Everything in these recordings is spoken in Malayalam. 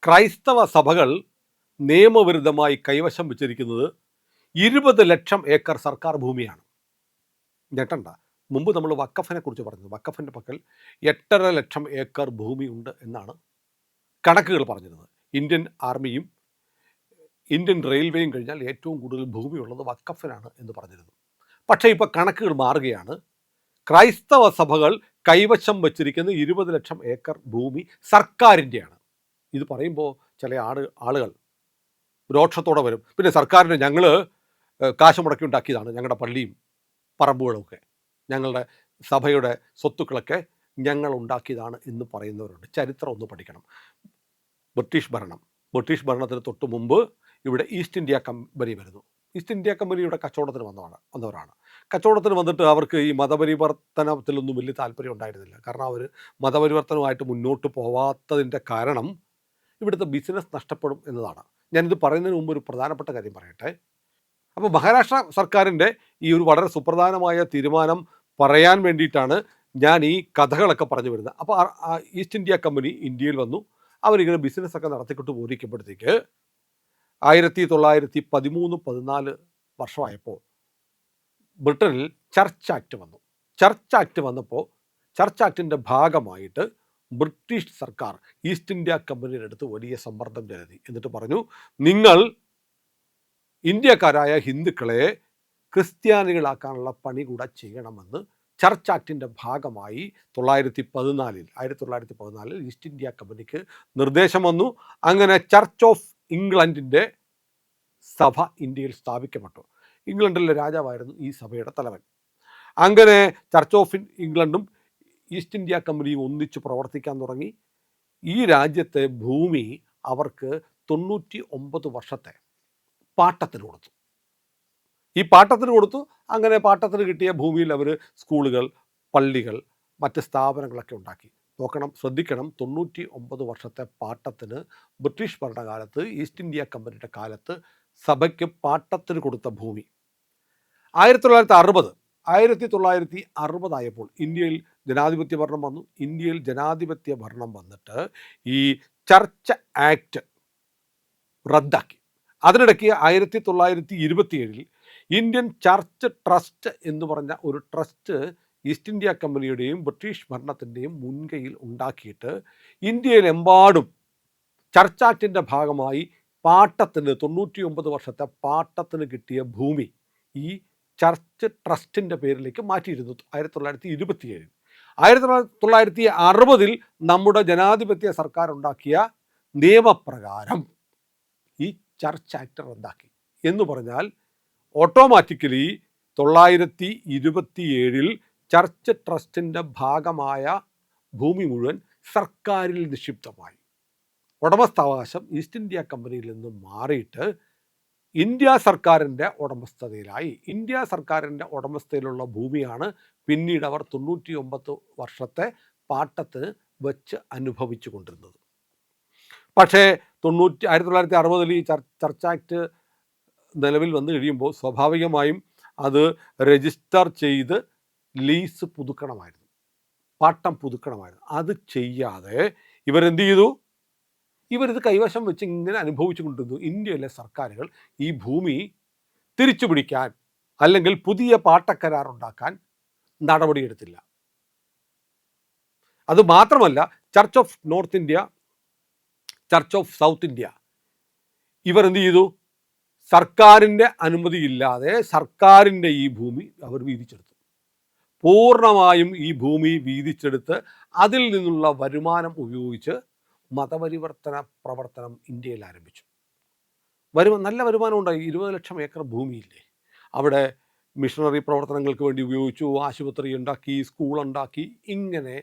ക്രൈസ്തവ സഭകൾ നിയമവിരുദ്ധമായി കൈവശം വെച്ചിരിക്കുന്നത് 20 ലക്ഷം ഏക്കർ സർക്കാർ ഭൂമിയാണ്. ഞെട്ടണ്ട. മുമ്പ് നമ്മൾ വഖഫിനെ കുറിച്ച് പറഞ്ഞു. വഖഫിൻ്റെ പക്കൽ 8.5 ലക്ഷം ഏക്കർ ഭൂമി ഉണ്ട് എന്നാണ് കണക്കുകൾ പറഞ്ഞിരുന്നത്. ഇന്ത്യൻ ആർമിയും ഇന്ത്യൻ റെയിൽവേയും കഴിഞ്ഞാൽ ഏറ്റവും കൂടുതൽ ഭൂമിയുള്ളത് വഖഫിനാണ് എന്ന് പറഞ്ഞിരുന്നു. പക്ഷേ ഇപ്പോൾ കണക്കുകൾ മാറുകയാണ്. ക്രൈസ്തവ സഭകൾ കൈവശം വച്ചിരിക്കുന്ന 20 ലക്ഷം ഏക്കർ ഭൂമി സർക്കാരിൻ്റെയാണ്. ഇത് പറയുമ്പോൾ ചില ആളുകൾ രോക്ഷത്തോടെ വരും. പിന്നെ സർക്കാരിന് ഞങ്ങൾ കാശ് മുടക്കി ഉണ്ടാക്കിയതാണ് ഞങ്ങളുടെ പള്ളിയും പറമ്പുകളുമൊക്കെ, ഞങ്ങളുടെ സഭയുടെ സ്വത്തുക്കളൊക്കെ ഞങ്ങൾ ഉണ്ടാക്കിയതാണ് എന്ന് പറയുന്നവരുണ്ട്. ചരിത്രം ഒന്ന് പഠിക്കണം. ബ്രിട്ടീഷ് ഭരണത്തിന് തൊട്ട് മുമ്പ് ഇവിടെ ഈസ്റ്റ് ഇന്ത്യ കമ്പനി വരുന്നു. ഈസ്റ്റ് ഇന്ത്യ കമ്പനിയുടെ കച്ചവടത്തിന് വന്നവരാണ്. കച്ചവടത്തിന് വന്നിട്ട് അവർക്ക് ഈ മതപരിവർത്തനത്തിലൊന്നും വലിയ താല്പര്യം ഉണ്ടായിരുന്നില്ല. കാരണം അവർ മതപരിവർത്തനമായിട്ട് മുന്നോട്ട് പോവാത്തതിൻ്റെ കാരണം ഇവിടുത്തെ ബിസിനസ് നഷ്ടപ്പെടും എന്നതാണ്. ഞാനിത് പറയുന്നതിന് മുമ്പ് ഒരു പ്രധാനപ്പെട്ട കാര്യം പറയട്ടെ. അപ്പോൾ മഹാരാഷ്ട്ര സർക്കാരിൻ്റെ ഈ ഒരു വളരെ സുപ്രധാനമായ തീരുമാനം പറയാൻ വേണ്ടിയിട്ടാണ് ഞാൻ ഈ കഥകളൊക്കെ പറഞ്ഞു വരുന്നത്. അപ്പോൾ ഈസ്റ്റ് ഇന്ത്യ കമ്പനി ഇന്ത്യയിൽ വന്നു. അവരിങ്ങനെ ബിസിനസ്സൊക്കെ നടത്തിക്കൊണ്ട് പോയിരിക്കുമ്പോഴത്തേക്ക് 1913-14 വർഷമായപ്പോൾ ബ്രിട്ടനിൽ ചർച്ച് ആക്ട് വന്നു. ചർച്ച് ആക്ടിൻ്റെ ഭാഗമായിട്ട് ബ്രിട്ടീഷ് സർക്കാർ ഈസ്റ്റ് ഇന്ത്യ കമ്പനിയുടെ അടുത്ത് വലിയ സമ്മർദ്ദം ചെലുത്തി. എന്നിട്ട് പറഞ്ഞു, നിങ്ങൾ ഇന്ത്യക്കാരായ ഹിന്ദുക്കളെ ക്രിസ്ത്യാനികളാക്കാനുള്ള പണി കൂടെ ചെയ്യണമെന്ന് ചർച്ച് ആക്ടിൻ്റെ ഭാഗമായി 1914 ഈസ്റ്റ് ഇന്ത്യ കമ്പനിക്ക് നിർദ്ദേശം വന്നു. അങ്ങനെ ചർച്ച് ഓഫ് ഇംഗ്ലണ്ടിൻ്റെ സഭ ഇന്ത്യയിൽ സ്ഥാപിക്കപ്പെട്ടു. ഇംഗ്ലണ്ടിലെ രാജാവായിരുന്നു ഈ സഭയുടെ തലവൻ. അങ്ങനെ ചർച്ച് ഓഫ് ഇംഗ്ലണ്ടും ഈസ്റ്റ് ഇന്ത്യ കമ്പനിയും ഒന്നിച്ച് പ്രവർത്തിക്കാൻ തുടങ്ങി. ഈ രാജ്യത്തെ ഭൂമി അവർക്ക് 99 വർഷത്തെ പാട്ടത്തിന് കൊടുത്തു. അങ്ങനെ പാട്ടത്തിന് കിട്ടിയ ഭൂമിയിൽ അവർ സ്കൂളുകൾ, പള്ളികൾ, മറ്റ് സ്ഥാപനങ്ങളൊക്കെ ഉണ്ടാക്കി. ശ്രദ്ധിക്കണം, 99 വർഷത്തെ പാട്ടത്തിന് ബ്രിട്ടീഷ് ഭരണകാലത്ത് ഈസ്റ്റ് ഇന്ത്യ കമ്പനിയുടെ കാലത്ത് സഭയ്ക്ക് പാട്ടത്തിന് കൊടുത്ത ഭൂമി 1960 ആയപ്പോൾ ഇന്ത്യയിൽ ജനാധിപത്യ ഭരണം വന്നു. ഇന്ത്യയിൽ ജനാധിപത്യ ഭരണം വന്നിട്ട് ഈ ചർച്ച് ആക്ട് റദ്ദാക്കി. അതിനിടയ്ക്ക് 1927 ഇന്ത്യൻ ചർച്ച് ട്രസ്റ്റ് എന്ന് പറഞ്ഞ ഒരു ട്രസ്റ്റ് ഈസ്റ്റ് ഇന്ത്യ കമ്പനിയുടെയും ബ്രിട്ടീഷ് ഭരണത്തിൻ്റെയും മുൻകൈയിൽ ഉണ്ടാക്കിയിട്ട് ഇന്ത്യയിലെമ്പാടും ചർച്ച് ആക്ടിൻ്റെ ഭാഗമായി പാട്ടത്തിന് 99 വർഷത്തെ പാട്ടത്തിന് കിട്ടിയ ഭൂമി ഈ ചർച്ച് ട്രസ്റ്റിൻ്റെ പേരിലേക്ക് മാറ്റിയിരുന്നു 1927. 1960 നമ്മുടെ ജനാധിപത്യ സർക്കാർ ഉണ്ടാക്കിയ നിയമപ്രകാരം ഈ ചർച്ച് ആക്ട് റദ്ദാക്കി. എന്ന് പറഞ്ഞാൽ ഓട്ടോമാറ്റിക്കലി 1927 ചർച്ച് ട്രസ്റ്റിൻ്റെ ഭാഗമായ ഭൂമി മുഴുവൻ സർക്കാരിൽ നിക്ഷിപ്തമായി. ഉടമസ്ഥാവകാശം ഈസ്റ്റ് ഇന്ത്യ കമ്പനിയിൽ നിന്ന് മാറിയിട്ട് ഇന്ത്യ സർക്കാരിൻ്റെ ഉടമസ്ഥതയിലായി. ഇന്ത്യ സർക്കാരിൻ്റെ ഉടമസ്ഥതയിലുള്ള ഭൂമിയാണ് പിന്നീട് അവർ 99 വർഷത്തെ പാട്ടത്തിന് വെച്ച് അനുഭവിച്ചു കൊണ്ടിരുന്നത്. പക്ഷേ 1960 ഈ ചർച്ച് ആക്ട് നിലവിൽ വന്നു കഴിയുമ്പോൾ സ്വാഭാവികമായും അത് രജിസ്റ്റർ ചെയ്ത് ലീസ് പുതുക്കണമായിരുന്നു, പാട്ടം പുതുക്കണമായിരുന്നു. അത് ചെയ്യാതെ ഇവരെന്ത് ചെയ്തു? ഇവരിത് കൈവശം വെച്ച് ഇങ്ങനെ അനുഭവിച്ചു കൊണ്ടിരുന്നു. ഇന്ത്യയിലെ സർക്കാരുകൾ ഈ ഭൂമി തിരിച്ചു പിടിക്കാൻ അല്ലെങ്കിൽ പുതിയ പാട്ടക്കരാറുണ്ടാക്കാൻ നടപടിയെടുത്തില്ല. അത് മാത്രമല്ല, church of north India, church of south India ഇവരെന്ത് ചെയ്തു? സർക്കാരിൻ്റെ അനുമതിയില്ലാതെ സർക്കാരിൻ്റെ ഈ ഭൂമി അവർ വീതിച്ചെടുത്തു. പൂർണ്ണമായും ഈ ഭൂമി വീതിച്ചെടുത്ത് അതിൽ നിന്നുള്ള വരുമാനം ഉപയോഗിച്ച് മതപരിവർത്തന പ്രവർത്തനം ഇന്ത്യയിൽ ആരംഭിച്ചു. നല്ല വരുമാനം ഉണ്ടായി. 20 ലക്ഷം ഏക്കർ ഭൂമിയില്ലേ, അവിടെ മിഷണറി പ്രവർത്തനങ്ങൾക്ക് വേണ്ടി ഉപയോഗിച്ചു, ആശുപത്രി ഉണ്ടാക്കി, സ്കൂളുണ്ടാക്കി. ഇങ്ങനെ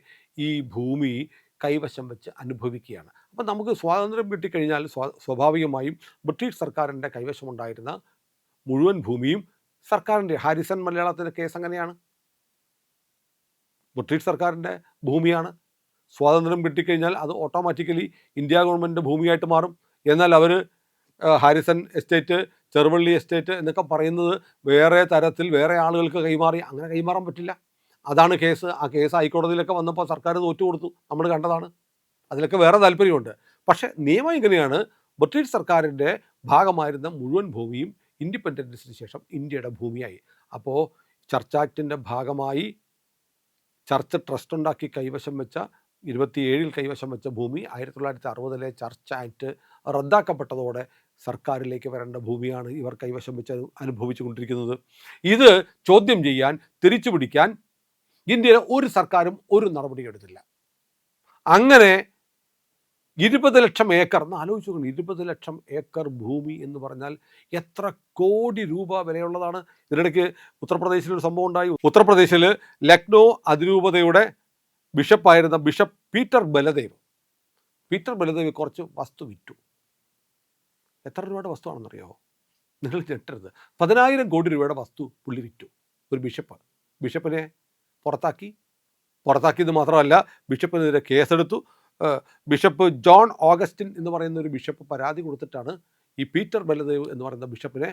ഈ ഭൂമി കൈവശം വെച്ച് അനുഭവിക്കുകയാണ്. അപ്പം നമുക്ക് സ്വാതന്ത്ര്യം കിട്ടിക്കഴിഞ്ഞാൽ സ്വാഭാവികമായും ബ്രിട്ടീഷ് സർക്കാരിൻ്റെ കൈവശമുണ്ടായിരുന്ന മുഴുവൻ ഭൂമിയും സർക്കാരിൻ്റെ. ഹാരിസൺ മലയാളത്തിൻ്റെ കേസ് അങ്ങനെയാണ്. ബ്രിട്ടീഷ് സർക്കാരിൻ്റെ ഭൂമിയാണ്. സ്വാതന്ത്ര്യം കിട്ടിക്കഴിഞ്ഞാൽ അത് ഓട്ടോമാറ്റിക്കലി ഇന്ത്യ ഗവൺമെൻറ്റിൻ്റെ ഭൂമിയായിട്ട് മാറും. എന്നാൽ അവർ ഹാരിസൺ എസ്റ്റേറ്റ്, ചെറുവള്ളി എസ്റ്റേറ്റ് എന്നൊക്കെ പറയുന്നത് വേറെ തരത്തിൽ വേറെ ആളുകൾക്ക് കൈമാറി. അങ്ങനെ കൈമാറാൻ പറ്റില്ല. അതാണ് കേസ്. ആ കേസ് ഹൈക്കോടതിയിലൊക്കെ വന്നപ്പോൾ സർക്കാർ തോറ്റു കൊടുത്തു. നമ്മൾ കണ്ടതാണ്. അതിലൊക്കെ വേറെ താല്പര്യമുണ്ട്. പക്ഷേ നിയമം ഇങ്ങനെയാണ്, ബ്രിട്ടീഷ് സർക്കാരിൻ്റെ ഭാഗമായിരുന്ന മുഴുവൻ ഭൂമിയും ഇൻഡിപെൻഡൻസിന് ശേഷം ഇന്ത്യയുടെ ഭൂമിയായി. അപ്പോൾ ചർച്ച് ആക്ടിൻ്റെ ഭാഗമായി ചർച്ച് ട്രസ്റ്റ് ഉണ്ടാക്കി കൈവശം വെച്ച 27 കൈവശം വെച്ച ഭൂമി 1960 ചർച്ച് ആക്ട് റദ്ദാക്കപ്പെട്ടതോടെ സർക്കാരിലേക്ക് വരേണ്ട ഭൂമിയാണ് ഇവർ കൈവശം വെച്ച് അനുഭവിച്ചു കൊണ്ടിരിക്കുന്നത്. ഇത് ചോദ്യം ചെയ്യാൻ, തിരിച്ചു പിടിക്കാൻ ഇന്ത്യയിലെ ഒരു സർക്കാരും ഒരു നടപടി എടുത്തില്ല. അങ്ങനെ 20 ലക്ഷം ഏക്കർ എന്ന് ആലോചിച്ച് നോക്കണം. 20 ലക്ഷം ഏക്കർ ഭൂമി എന്ന് പറഞ്ഞാൽ എത്ര കോടി രൂപ വിലയുള്ളതാണ്. ഇതിനിടയ്ക്ക് ഉത്തർപ്രദേശിലൊരു സംഭവം ഉണ്ടായി. ഉത്തർപ്രദേശിൽ ലക്നൗ അതിരൂപതയുടെ ബിഷപ്പായിരുന്ന ബിഷപ്പ് പീറ്റർ ബലദേവ് കുറച്ച് വസ്തു വിറ്റു. എത്ര രൂപയുടെ വസ്തുവാണെന്നറിയാമോ? നിങ്ങൾ ഞെട്ടരുത്. 10,000 കോടി രൂപയുടെ വസ്തു പുള്ളി വിറ്റു. ഒരു ബിഷപ്പിനെ പുറത്താക്കിയത് മാത്രമല്ല, ബിഷപ്പിനെതിരെ കേസെടുത്തു. ബിഷപ്പ് ജോൺ ഓഗസ്റ്റിൻ എന്ന് പറയുന്ന ഒരു ബിഷപ്പ് പരാതി കൊടുത്തിട്ടാണ് ഈ പീറ്റർ ബലദേവ് എന്ന് പറയുന്ന ബിഷപ്പിനെ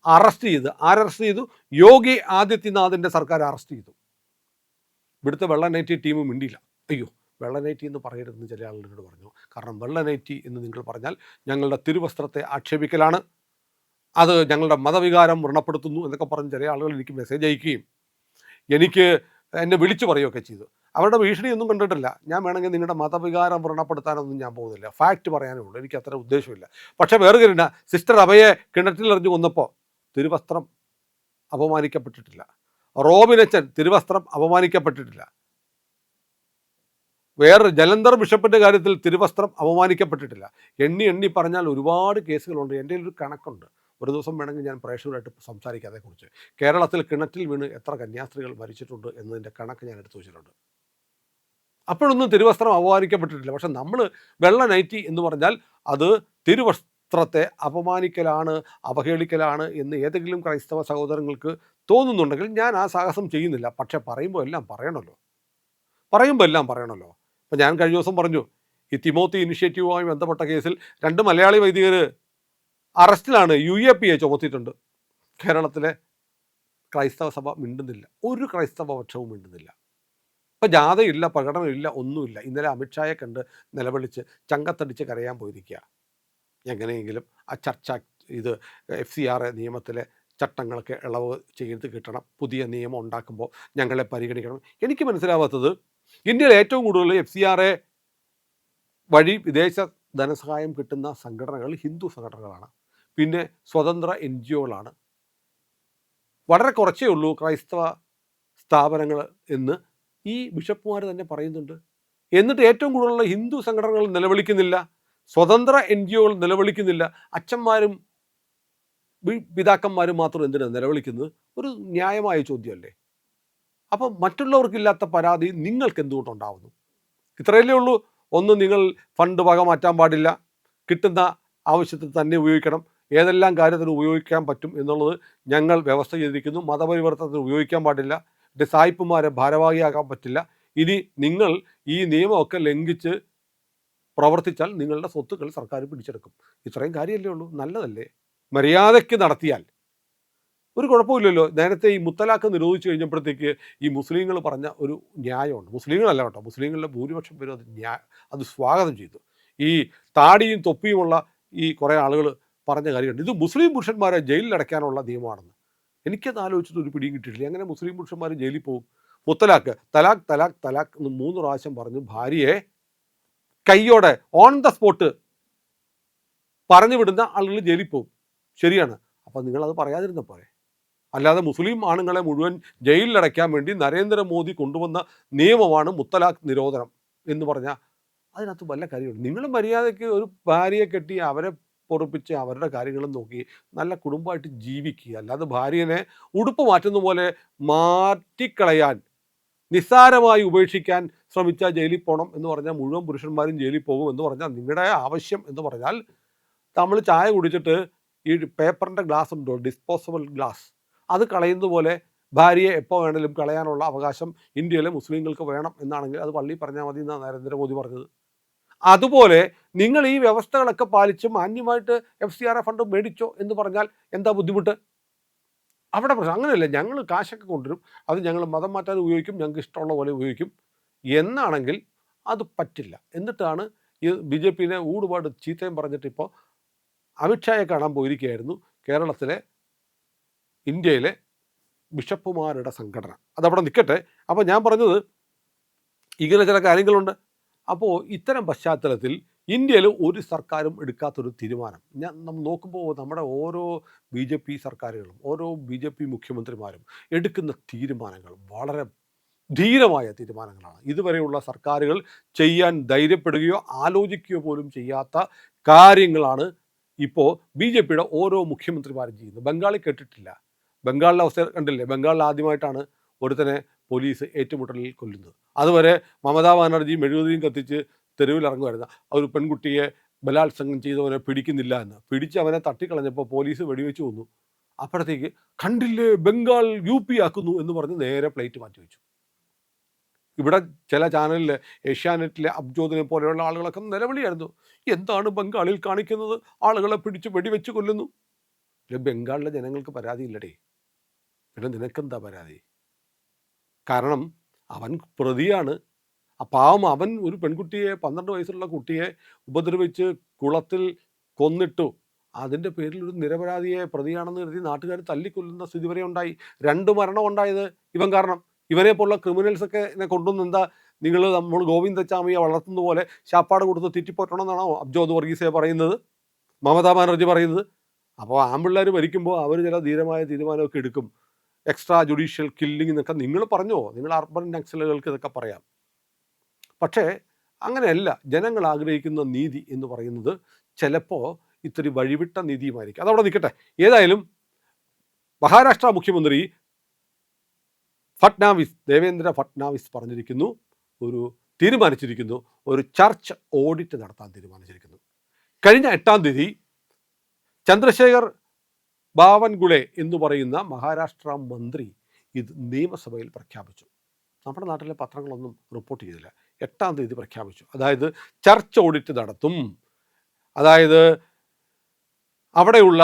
അറസ്റ്റ് ചെയ്ത്. ആരറസ്റ്റ് ചെയ്തു? യോഗി ആദിത്യനാഥിൻ്റെ സർക്കാർ അറസ്റ്റ് ചെയ്തു. ഇവിടുത്തെ വെള്ളനൈറ്റി ടീം മിണ്ടിയില്ല. അയ്യോ, വെള്ളനൈറ്റി എന്ന് പറയരുതെന്ന് ചില ആളുകളോട് പറഞ്ഞു. കാരണം വെള്ളനൈറ്റി എന്ന് നിങ്ങൾ പറഞ്ഞാൽ ഞങ്ങളുടെ തിരുവസ്ത്രത്തെ ആക്ഷേപിക്കലാണ്, അത് ഞങ്ങളുടെ മതവികാരം വ്രണപ്പെടുത്തുന്നു എന്നൊക്കെ പറഞ്ഞ് ചില ആളുകൾ എനിക്ക് മെസ്സേജ് അയക്കുകയും എന്നെ വിളിച്ചു പറയുകയൊക്കെ ചെയ്തു. അവരുടെ ഭീഷണിയൊന്നും കണ്ടിട്ടില്ല. ഞാൻ വേണമെങ്കിൽ നിങ്ങളുടെ മതവികാരം വ്രണപ്പെടുത്താനൊന്നും ഞാൻ പോകുന്നില്ല, ഫാക്റ്റ് പറയാനേ ഉള്ളൂ. എനിക്ക് അത്ര ഉദ്ദേശമില്ല. പക്ഷേ വേറെ കാര്യമില്ല, സിസ്റ്റർ അഭയെ കിണറ്റിലെറിഞ്ഞു കൊന്നപ്പോൾ തിരുവസ്ത്രം അപമാനിക്കപ്പെട്ടിട്ടില്ല. റോബിനച്ചൻ തിരുവസ്ത്രം അപമാനിക്കപ്പെട്ടിട്ടില്ല. വേറെ ജലന്ധർ ബിഷപ്പിൻ്റെ കാര്യത്തിൽ തിരുവസ്ത്രം അപമാനിക്കപ്പെട്ടിട്ടില്ല. എണ്ണി പറഞ്ഞാൽ ഒരുപാട് കേസുകളുണ്ട്. എൻ്റെ ഒരു കണക്കുണ്ട്. ഒരു ദിവസം വേണമെങ്കിൽ ഞാൻ പ്രേക്ഷകരായിട്ട് സംസാരിക്കാം അതേക്കുറിച്ച്. കേരളത്തിൽ കിണറ്റിൽ വീണ് എത്ര കന്യാസ്ത്രീകൾ മരിച്ചിട്ടുണ്ട് എന്നതിൻ്റെ കണക്ക് ഞാൻ എടുത്തു വെച്ചിട്ടുണ്ട്. അപ്പോഴൊന്നും തിരുവസ്ത്രം അപമാനിക്കപ്പെട്ടിട്ടില്ല. പക്ഷെ നമ്മൾ വെള്ള നൈറ്റി എന്ന് പറഞ്ഞാൽ അത് തിരുവസ്ത്രത്തെ അപമാനിക്കലാണ്, അവഹേളിക്കലാണ് എന്ന് ഏതെങ്കിലും ക്രൈസ്തവ സഹോദരങ്ങൾക്ക് തോന്നുന്നുണ്ടെങ്കിൽ ഞാൻ ആ സാഹസം ചെയ്യുന്നില്ല. പക്ഷെ പറയുമ്പോൾ എല്ലാം പറയണമല്ലോ. ഇപ്പം ഞാൻ കഴിഞ്ഞ ദിവസം പറഞ്ഞു, ഈ തിമോത്തി ഇനിഷ്യേറ്റീവുമായി ബന്ധപ്പെട്ട കേസിൽ 2 മലയാളി വൈദികർ അറസ്റ്റിലാണ്. UAPA ചുമത്തിയിട്ടുണ്ട്. കേരളത്തിലെ ക്രൈസ്തവ സഭ മിണ്ടുന്നില്ല. ഒരു ക്രൈസ്തവ പക്ഷവും മിണ്ടുന്നില്ല. ഇപ്പം ജാഥയില്ല, പ്രകടനമില്ല, ഒന്നുമില്ല. ഇന്നലെ അമിത്ഷായെ കണ്ട് നിലവിളിച്ച് ചങ്കത്തടിച്ച് കരയാൻ പോയിരിക്കുക. എങ്ങനെയെങ്കിലും ആ ഇത് FCRA നിയമത്തിലെ ചട്ടങ്ങൾക്ക് ഇളവ് ചെയ്ത് കിട്ടണം, പുതിയ നിയമം ഉണ്ടാക്കുമ്പോൾ ഞങ്ങളെ പരിഗണിക്കണം. എനിക്ക് മനസ്സിലാവാത്തത്, ഇന്ത്യയിൽ ഏറ്റവും കൂടുതൽ FCRA വഴി വിദേശ ധനസഹായം കിട്ടുന്ന സംഘടനകൾ ഹിന്ദു സംഘടനകളാണ്. പിന്നെ സ്വതന്ത്ര NGOകളാണ്. വളരെ കുറച്ചേ ഉള്ളൂ ക്രൈസ്തവ സ്ഥാപനങ്ങൾ എന്ന് ഈ ബിഷപ്പുമാർ തന്നെ പറയുന്നുണ്ട്. എന്നിട്ട് ഏറ്റവും കൂടുതലുള്ള ഹിന്ദു സംഘടനകൾ നിലവിളിക്കുന്നില്ല, സ്വതന്ത്ര NGOകൾ നിലവിളിക്കുന്നില്ല. അച്ഛന്മാരും പിതാക്കന്മാരും മാത്രം എന്തിനാണ് നിലവിളിക്കുന്നത്? ഒരു ന്യായമായ ചോദ്യമല്ലേ? അപ്പം മറ്റുള്ളവർക്കില്ലാത്ത പരാതി നിങ്ങൾക്ക് എന്തുകൊണ്ടുണ്ടാവുന്നു? ഇത്രയല്ലേ ഉള്ളൂ. ഒന്ന്, നിങ്ങൾ ഫണ്ട് വക മാറ്റാൻ പാടില്ല, കിട്ടുന്ന ആവശ്യത്തിൽ തന്നെ ഉപയോഗിക്കണം. ഏതെല്ലാം കാര്യത്തിന് ഉപയോഗിക്കാൻ പറ്റും എന്നുള്ളത് ഞങ്ങൾ വ്യവസ്ഥ ചെയ്തിരിക്കുന്നു. മതപരിവർത്തനത്തിന് ഉപയോഗിക്കാൻ പാടില്ല. സായിപ്പുമാരെ ഭാരവാഹിയാക്കാൻ പറ്റില്ല. ഇനി നിങ്ങൾ ഈ നിയമമൊക്കെ ലംഘിച്ച് പ്രവർത്തിച്ചാൽ നിങ്ങളുടെ സ്വത്തുക്കൾ സർക്കാർ പിടിച്ചെടുക്കും. ഇത്രയും കാര്യമല്ലേ ഉള്ളൂ. നല്ലതല്ലേ? മര്യാദയ്ക്ക് നടത്തിയാൽ ഒരു കുഴപ്പമില്ലല്ലോ. നേരത്തെ ഈ മുത്തലാഖ് നിരോധിച്ചു കഴിഞ്ഞപ്പോഴത്തേക്ക് ഈ മുസ്ലിങ്ങൾ പറഞ്ഞ ഒരു ന്യായമുണ്ട്. മുസ്ലിങ്ങളല്ല കേട്ടോ, മുസ്ലിങ്ങളുടെ ഭൂരിപക്ഷം പേരും അത് സ്വാഗതം ചെയ്തു. ഈ താടിയും തൊപ്പിയുമുള്ള ഈ കുറേ ആളുകൾ പറഞ്ഞ കാര്യമുണ്ട്, ഇത് മുസ്ലിം പുരുഷന്മാരെ ജയിലിൽ അടയ്ക്കാനുള്ള നിയമമാണെന്ന്. എനിക്കത് ആലോചിച്ചിട്ട് ഒരു പിടിയും കിട്ടിയിട്ടില്ല. എങ്ങനെ മുസ്ലിം പുരുഷന്മാർ ജയിലിൽ പോകും? മുത്തലാഖ്, തലാഖ് തലാഖ് തലാഖ് എന്ന് 3 പ്രാവശ്യം പറഞ്ഞു ഭാര്യയെ കയ്യോടെ ഓൺ ദ സ്പോട്ട് പറഞ്ഞു വിടുന്ന ആളുകൾ ജയിലിൽ പോകും. ശരിയാണ്. അപ്പം നിങ്ങളത് പറയാതിരുന്ന പോലെ. അല്ലാതെ മുസ്ലിം ആണുങ്ങളെ മുഴുവൻ ജയിലിലടയ്ക്കാൻ വേണ്ടി നരേന്ദ്രമോദി കൊണ്ടുവന്ന നിയമമാണ് മുത്തലാഖ് നിരോധനം എന്ന് പറഞ്ഞാൽ അതിനകത്ത് വല്ല കാര്യമുണ്ട്? നിങ്ങൾ മര്യാദയ്ക്ക് ഒരു ഭാര്യയെ കെട്ടി അവരെ പൊറപ്പിച്ച് അവരുടെ കാര്യങ്ങളും നോക്കി നല്ല കുടുംബമായിട്ട് ജീവിക്കുക. അല്ലാതെ ഭാര്യനെ ഉടുപ്പ് മാറ്റുന്ന പോലെ മാറ്റിക്കളയാൻ, നിസ്സാരമായി ഉപേക്ഷിക്കാൻ ശ്രമിച്ചാൽ ജയിലിൽ പോകണം എന്ന് പറഞ്ഞാൽ മുഴുവൻ പുരുഷന്മാരും ജയിലിൽ പോകും എന്ന് പറഞ്ഞാൽ നിങ്ങളുടെ ആവശ്യം എന്ന് പറഞ്ഞാൽ നമ്മൾ ചായ കുടിച്ചിട്ട് ഈ പേപ്പറിൻ്റെ ഗ്ലാസ് ഉണ്ടോ, ഡിസ്പോസബിൾ ഗ്ലാസ്, അത് കളയുന്നത് പോലെ ഭാര്യയെ എപ്പോൾ വേണമെങ്കിലും കളയാനുള്ള അവകാശം ഇന്ത്യയിലെ മുസ്ലിങ്ങൾക്ക് വേണം എന്നാണെങ്കിൽ അത് പള്ളിയിൽ പറഞ്ഞാൽ മതി എന്നാണ് നരേന്ദ്രമോദി പറഞ്ഞത്. അതുപോലെ നിങ്ങൾ ഈ വ്യവസ്ഥകളൊക്കെ പാലിച്ച് മാന്യമായിട്ട് FCRA ഫണ്ട് മേടിച്ചോ എന്ന് പറഞ്ഞാൽ എന്താ ബുദ്ധിമുട്ട്? അവിടെ പ്രശ്നം അങ്ങനെയല്ല. ഞങ്ങൾ കാശൊക്കെ കൊണ്ടുവരും, അത് ഞങ്ങൾ മതം മാറ്റാൻ ഉപയോഗിക്കും, ഞങ്ങൾക്ക് ഇഷ്ടമുള്ള പോലെ ഉപയോഗിക്കും എന്നാണെങ്കിൽ അത് പറ്റില്ല. എന്നിട്ടാണ് ഈ BJPനെ ഊടുപാട് ചീത്തയും പറഞ്ഞിട്ട് ഇപ്പോൾ അമിത്ഷായെ കാണാൻ പോയിരിക്കുകയായിരുന്നു കേരളത്തിലെ ഇന്ത്യയിലെ ബിഷപ്പുമാരുടെ സംഘടന. അതവിടെ നിൽക്കട്ടെ. അപ്പോൾ ഞാൻ പറഞ്ഞത് ഇങ്ങനെ ചില കാര്യങ്ങളുണ്ട്. അപ്പോൾ ഇത്തരം പശ്ചാത്തലത്തിൽ ഇന്ത്യയിൽ ഒരു സർക്കാരും എടുക്കാത്തൊരു തീരുമാനം നമ്മൾ നോക്കുമ്പോൾ നമ്മുടെ ഓരോ BJP സർക്കാരുകളും ഓരോ BJP മുഖ്യമന്ത്രിമാരും എടുക്കുന്ന തീരുമാനങ്ങൾ വളരെ ധീരമായ തീരുമാനങ്ങളാണ്. ഇതുവരെയുള്ള സർക്കാരുകൾ ചെയ്യാൻ ധൈര്യപ്പെടുകയോ ആലോചിക്കുകയോ പോലും ചെയ്യാത്ത കാര്യങ്ങളാണ് ഇപ്പോൾ BJPയുടെ ഓരോ മുഖ്യമന്ത്രിമാരും ചെയ്യുന്നത്. ബംഗാളിൽ കേട്ടിട്ടില്ല. ബംഗാളിലെ അവസ്ഥ കണ്ടില്ലേ? ബംഗാളിൽ ആദ്യമായിട്ടാണ് ഒരുത്തനെ പോലീസ് ഏറ്റുമുട്ടലിൽ കൊല്ലുന്നത്. അതുവരെ മമതാ ബാനർജി മെഴുകുതിരിയും കത്തിച്ച് തെരുവിലിറങ്ങുമായിരുന്നു. ഒരു പെൺകുട്ടിയെ ബലാത്സംഗം ചെയ്തവനെ പിടിക്കുന്നില്ല എന്ന്. പിടിച്ച് അവനെ തട്ടിക്കളഞ്ഞപ്പോൾ പോലീസ് വെടിവെച്ച് കൊന്നു. അപ്പോഴത്തേക്ക് കണ്ടില്ലേ ബംഗാൾ UP ആക്കുന്നു എന്ന് പറഞ്ഞ് നേരെ പ്ലേറ്റ് മാറ്റി വെച്ചു. ഇവിടെ ചില ചാനലിൽ ഏഷ്യാനെറ്റിലെ അബ്ജോദിനെ പോലെയുള്ള ആളുകളൊക്കെ നിലവിളിയായിരുന്നു. എന്താണ് ബംഗാളിൽ കാണിക്കുന്നത്? ആളുകളെ പിടിച്ച് വെടിവെച്ച് കൊല്ലുന്നു. ബംഗാളിലെ ജനങ്ങൾക്ക് പരാതിയില്ലടേ. പിന്നെ നിനക്കെന്താ പരാതി? കാരണം അവൻ പ്രതിയാണ്. പാവം അവൻ ഒരു പെൺകുട്ടിയെ 12 വയസ്സുള്ള കുട്ടിയെ ഉപദ്രവിച്ച് കുളത്തിൽ കൊന്നിട്ടു. അതിൻ്റെ പേരിൽ ഒരു നിരപരാധിയെ പ്രതിയാണെന്ന് കരുതി നാട്ടുകാർ തല്ലിക്കൊല്ലുന്ന സ്ഥിതി വരെ ഉണ്ടായി. 2 മരണം ഉണ്ടായത് ഇവൻ കാരണം. ഇവനെ പോലുള്ള ക്രിമിനൽസൊക്കെ എന്നെ കൊണ്ടുവന്ന് എന്താ നിങ്ങൾ നമ്മൾ ഗോവിന്ദച്ചാമിയെ വളർത്തുന്ന പോലെ ശാപ്പാട് കൊടുത്ത് തെറ്റിപ്പോറ്റണമെന്നാണോ അബ്ജോദ് വർഗീസെ പറയുന്നത്, മമതാ ബാനർജി പറയുന്നത്? അപ്പോൾ ആൺപിള്ളേർ ഭരിക്കുമ്പോൾ അവർ ചില ധീരമായ തീരുമാനമൊക്കെ എടുക്കും. എക്സ്ട്രാ ജുഡീഷ്യൽ കില്ലിംഗ് എന്നൊക്കെ നിങ്ങൾ പറഞ്ഞോ, നിങ്ങൾ അർബൻ നക്സലുകൾക്ക് ഇതൊക്കെ പറയാം. പക്ഷേ അങ്ങനെയല്ല. ജനങ്ങൾ ആഗ്രഹിക്കുന്ന നീതി എന്ന് പറയുന്നത് ചിലപ്പോൾ ഇത്തിരി വഴിവിട്ട നീതിയുമായിരിക്കും. അതവിടെ നിൽക്കട്ടെ. ഏതായാലും മഹാരാഷ്ട്ര മുഖ്യമന്ത്രി ദേവേന്ദ്ര ഫട്നാവിസ് തീരുമാനിച്ചിരിക്കുന്നു, ഒരു ചർച്ച് ഓഡിറ്റ് നടത്താൻ തീരുമാനിച്ചിരിക്കുന്നു. കഴിഞ്ഞ 8-ാം തീയതി ചന്ദ്രശേഖർ ബാവൻഗുളെ എന്ന് പറയുന്ന മഹാരാഷ്ട്ര മന്ത്രി ഇത് നിയമസഭയിൽ പ്രഖ്യാപിച്ചു. നമ്മുടെ നാട്ടിലെ പത്രങ്ങളൊന്നും റിപ്പോർട്ട് ചെയ്തില്ല. 8-ാം തീയതി പ്രഖ്യാപിച്ചു. അതായത് ചർച്ച് ഓഡിറ്റ് നടത്തും. അതായത് അവിടെയുള്ള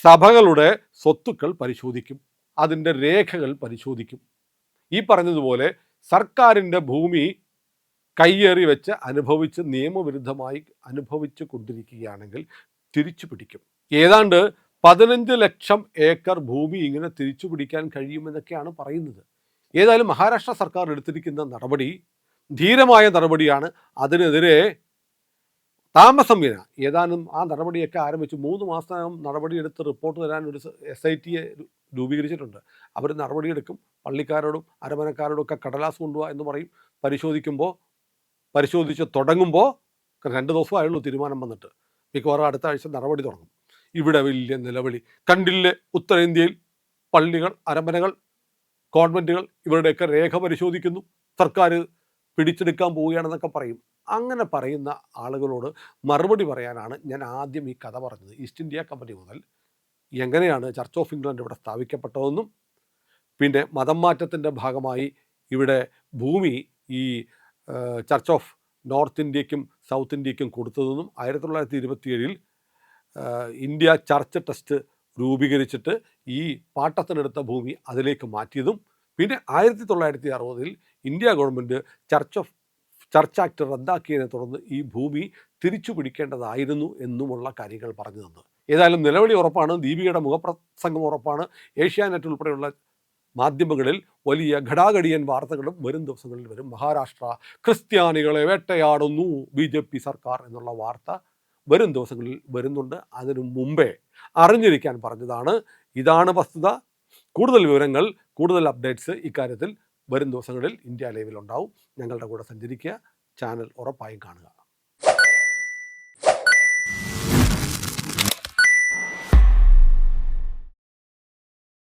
സഭകളുടെ സ്വത്തുക്കൾ പരിശോധിക്കും, അതിൻ്റെ രേഖകൾ പരിശോധിക്കും. ഈ പറഞ്ഞതുപോലെ സർക്കാരിൻ്റെ ഭൂമി കയ്യേറി വെച്ച് നിയമവിരുദ്ധമായി അനുഭവിച്ചു കൊണ്ടിരിക്കുകയാണെങ്കിൽ തിരിച്ചു പിടിക്കും. ഏതാണ്ട് 15 ലക്ഷം ഏക്കർ ഭൂമി ഇങ്ങനെ തിരിച്ചു പിടിക്കാൻ കഴിയുമെന്നൊക്കെയാണ് പറയുന്നത്. ഏതായാലും മഹാരാഷ്ട്ര സർക്കാർ എടുത്തിരിക്കുന്ന നടപടി ധീരമായ നടപടിയാണ്. അതിനെതിരെ താമസം വിന ഏതാനും ആ നടപടിയൊക്കെ ആരംഭിച്ചു. 3 മാസത്തിനകം നടപടിയെടുത്ത് റിപ്പോർട്ട് തരാൻ ഒരു SITയെ രൂപീകരിച്ചിട്ടുണ്ട്. അവർ നടപടിയെടുക്കും. പള്ളിക്കാരോടും അരമനക്കാരോടും ഒക്കെ കടലാസ് കൊണ്ടുപോകുക എന്ന് പറയും. പരിശോധിച്ച് തുടങ്ങുമ്പോൾ 2 ദിവസമായുള്ളൂ തീരുമാനം വന്നിട്ട്. മിക്കവാറും അടുത്ത ആഴ്ച നടപടി തുടങ്ങും. ഇവിടെ വലിയ നിലവിളി കണ്ടില്ലേ? ഉത്തരേന്ത്യയിൽ പള്ളികൾ, അരമനകൾ, കോൺവെൻറ്റുകൾ ഇവരുടെയൊക്കെ രേഖ പരിശോധിക്കുന്നു, സർക്കാർ പിടിച്ചെടുക്കാൻ പോവുകയാണെന്നൊക്കെ പറയും. അങ്ങനെ പറയുന്ന ആളുകളോട് മറുപടി പറയാനാണ് ഞാൻ ആദ്യം ഈ കഥ പറഞ്ഞത്. ഈസ്റ്റ് ഇന്ത്യ കമ്പനി മുതൽ എങ്ങനെയാണ് ചർച്ച് ഓഫ് ഇംഗ്ലണ്ട് ഇവിടെ സ്ഥാപിക്കപ്പെട്ടതെന്നും പിന്നെ മതം മാറ്റത്തിൻ്റെ ഭാഗമായി ഇവിടെ ഭൂമി ഈ ചർച്ച് ഓഫ് നോർത്ത് ഇന്ത്യക്കും സൗത്ത് ഇന്ത്യക്കും കൊടുത്തതെന്നും 1927 ഇന്ത്യ ചർച്ച് ട്രസ്റ്റ് രൂപീകരിച്ചിട്ട് ഈ പാട്ടത്തിനെടുത്ത ഭൂമി അതിലേക്ക് മാറ്റിയതും പിന്നെ 1960 ഇന്ത്യ ഗവൺമെൻറ് ചർച്ച് ആക്ട് റദ്ദാക്കിയതിനെ തുടർന്ന് ഈ ഭൂമി തിരിച്ചു പിടിക്കേണ്ടതായിരുന്നു എന്നുമുള്ള കാര്യങ്ങൾ പറഞ്ഞു തന്നത്. ഏതായാലും നിലവിളി ഉറപ്പാണ്, ദീപികയുടെ മുഖപ്രസംഗം ഉറപ്പാണ്. ഏഷ്യാനെറ്റ് ഉൾപ്പെടെയുള്ള മാധ്യമങ്ങളിൽ വലിയ ഘടാഘടിയൻ വാർത്തകളും വരും ദിവസങ്ങളിൽ വരും. മഹാരാഷ്ട്ര ക്രിസ്ത്യാനികളെ വേട്ടയാടുന്നു BJP സർക്കാർ എന്നുള്ള വാർത്ത വരും ദിവസങ്ങളിൽ വരുന്നുണ്ട്. അതിനു മുമ്പേ അറിഞ്ഞിരിക്കാൻ പറഞ്ഞതാണ്. ഇതാണ് വസ്തുത. കൂടുതൽ വിവരങ്ങൾ, കൂടുതൽ അപ്ഡേറ്റ്സ് ഇക്കാര്യത്തിൽ വരും ദിവസങ്ങളിൽ ഇന്ത്യ ലൈവിൽ ഉണ്ടാവും. ഞങ്ങളുടെ കൂടെ സഞ്ചരിക്കുക. ചാനൽ ഉറപ്പായും കാണുക.